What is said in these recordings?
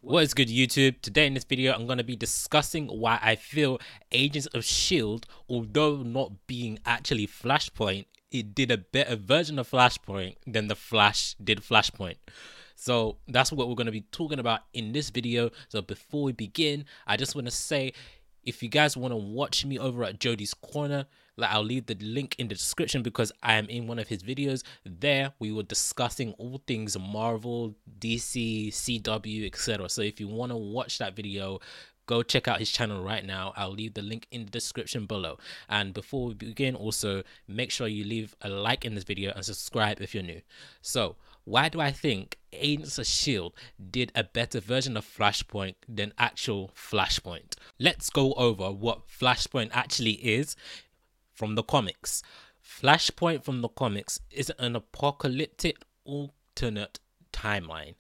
What is good, YouTube? Today in this video, I'm going to be discussing why I feel Agents of S.H.I.E.L.D., although not being actually Flashpoint, it did a better version of Flashpoint than the Flash did Flashpoint. So that's what we're going to be talking about in this video. So before we begin, I just want to say, if you guys want to watch me over at Jody's Corner, I'll leave the link in the description because I am in one of his videos. There we were discussing all things Marvel, DC, CW, etc. So if you want to watch that video, go check out his channel right now. I'll leave the link in the description below. And before we begin, also make sure you leave a like in this video and subscribe if you're new. So why do I think Agents of S.H.I.E.L.D. did a better version of Flashpoint than actual Flashpoint? Let's go over what Flashpoint actually is from the comics. Flashpoint from the comics is an apocalyptic alternate timeline.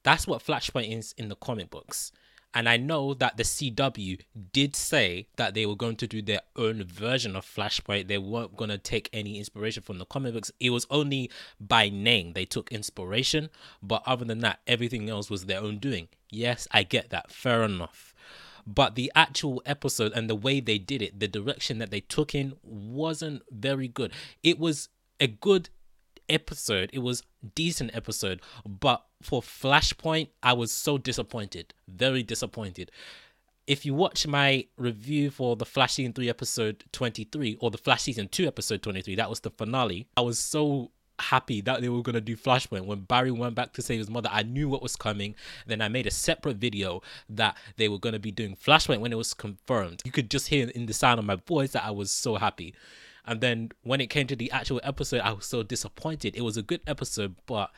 That's what Flashpoint is in the comic books. And I know that the CW did say that they were going to do their own version of Flashpoint. They weren't going to take any inspiration from the comic books. It was only by name they took inspiration. But other than that, everything else was their own doing. Yes, I get that. Fair enough. But the actual episode and the way they did it, the direction that they took in wasn't very good. It was a good episode. It was a decent episode. But for Flashpoint, I was so disappointed. Very disappointed. If you watch my review for the Flash Season 3 episode 23 or the Flash Season 2 episode 23, that was the finale, I was so happy that they were going to do Flashpoint. When Barry went back to save his mother, I knew what was coming. Then I made a separate video that they were going to be doing Flashpoint when it was confirmed. You could just hear in the sound of my voice that I was so happy. And then when it came to the actual episode, I was so disappointed. It was a good episode, but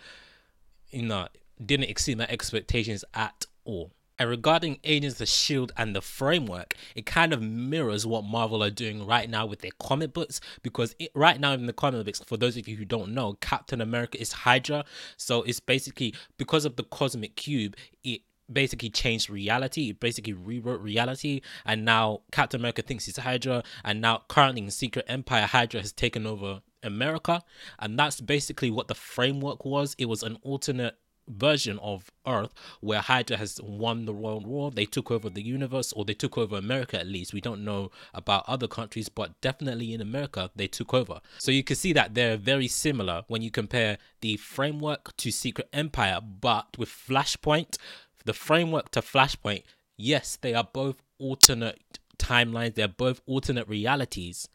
didn't exceed my expectations at all. And regarding Agents of S.H.I.E.L.D. and the framework, it kind of mirrors what Marvel are doing right now with their comic books, because right now in the comic books, for those of you who don't know, Captain America is Hydra. So it's basically, because of the cosmic cube, it basically changed reality. It basically rewrote reality, and now Captain America thinks he's Hydra, and now currently in Secret Empire, Hydra has taken over America. And that's basically what the framework was. It was an alternate version of Earth where Hydra has won the World War. They took over the universe, or they took over America at least. We don't know about other countries, but definitely in America they took over. So you can see that they're very similar when you compare the framework to Secret Empire. But with Flashpoint, the framework to Flashpoint, yes, they are both alternate timelines, they're both alternate realities.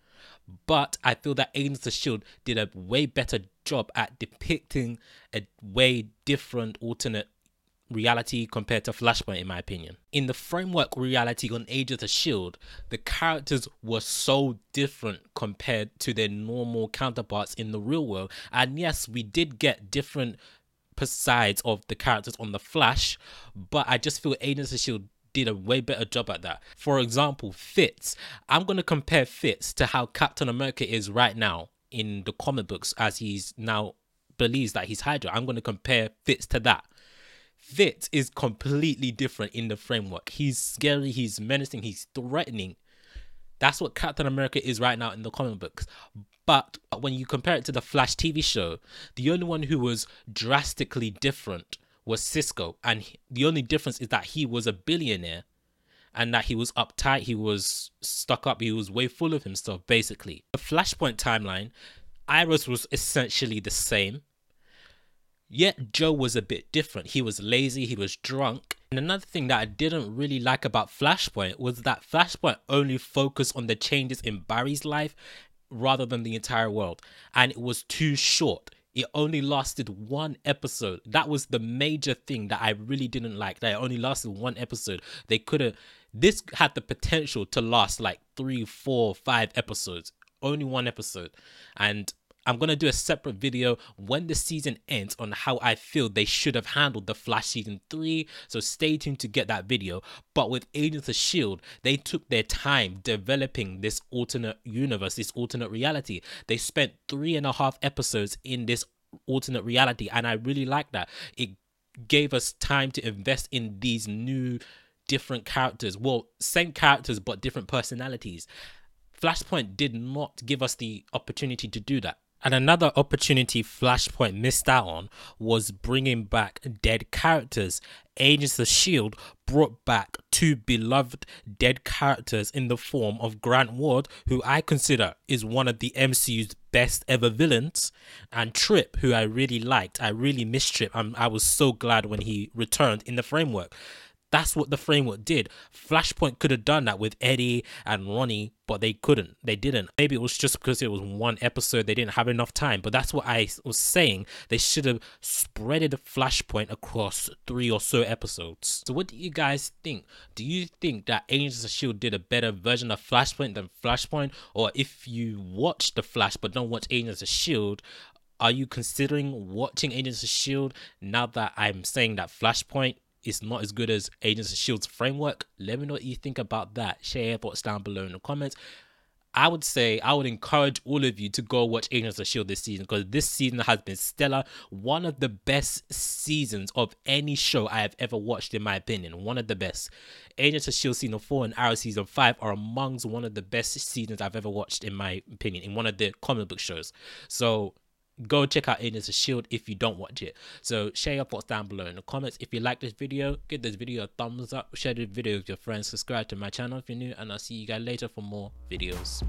But I feel that Agents of S.H.I.E.L.D. did a way better job at depicting a way different alternate reality compared to Flashpoint, in my opinion. In the framework reality on Agents of S.H.I.E.L.D., the characters were so different compared to their normal counterparts in the real world. And yes, we did get different sides of the characters on the Flash, but I just feel Agents of S.H.I.E.L.D. did a way better job at that. For example, Fitz. I'm going to compare Fitz to how Captain America is right now in the comic books, as he's now believes that he's Hydra. I'm going to compare Fitz to that. Fitz is completely different in the framework. He's scary, he's menacing, he's threatening. That's what Captain America is right now in the comic books. But when you compare it to the Flash TV show, the only one who was drastically different was Cisco, and the only difference is that he was a billionaire and that he was uptight, he was stuck up, he was way full of himself, basically. The Flashpoint timeline, Iris was essentially the same, yet Joe was a bit different. He was lazy, he was drunk. And another thing that I didn't really like about Flashpoint was that Flashpoint only focused on the changes in Barry's life rather than the entire world, and it was too short. It only lasted one episode. That was the major thing that I really didn't like, that it only lasted one episode. This had the potential to last like 3, 4, 5 episodes. Only one episode. And I'm going to do a separate video when the season ends on how I feel they should have handled the Flash Season 3. So stay tuned to get that video. But with Agents of S.H.I.E.L.D., they took their time developing this alternate universe, this alternate reality. They spent 3.5 episodes in this alternate reality, and I really like that. It gave us time to invest in these new different characters. Well, same characters, but different personalities. Flashpoint did not give us the opportunity to do that. And another opportunity Flashpoint missed out on was bringing back dead characters. Agents of S.H.I.E.L.D. brought back two beloved dead characters in the form of Grant Ward, who I consider is one of the MCU's best ever villains, and Trip, who I really liked. I really missed Trip. I was so glad when he returned in the framework. That's what the framework did. Flashpoint could have done that with Eddie and Ronnie, but they couldn't. They didn't. Maybe it was just because it was one episode, they didn't have enough time. But that's what I was saying. They should have spreaded Flashpoint across 3 or so episodes. So what do you guys think? Do you think that Agents of S.H.I.E.L.D. did a better version of Flashpoint than Flashpoint? Or if you watch The Flash but don't watch Agents of S.H.I.E.L.D., are you considering watching Agents of S.H.I.E.L.D. now that I'm saying that Flashpoint is not as good as Agents of S.H.I.E.L.D.'s framework? Let me know what you think about that. Share your thoughts down below in the comments. I would encourage all of you to go watch Agents of S.H.I.E.L.D. this season, because this season has been stellar. One of the best seasons of any show I have ever watched, in my opinion. One of the best. Agents of S.H.I.E.L.D. season 4 and Arrow season 5 are amongst one of the best seasons I've ever watched, in my opinion, in one of the comic book shows. So go check out Agents of S.H.I.E.L.D. if you don't watch it. So share your thoughts down below in the comments. If you like this video, give this video a thumbs up, share the video with your friends, subscribe to my channel if you're new, and I'll see you guys later for more videos.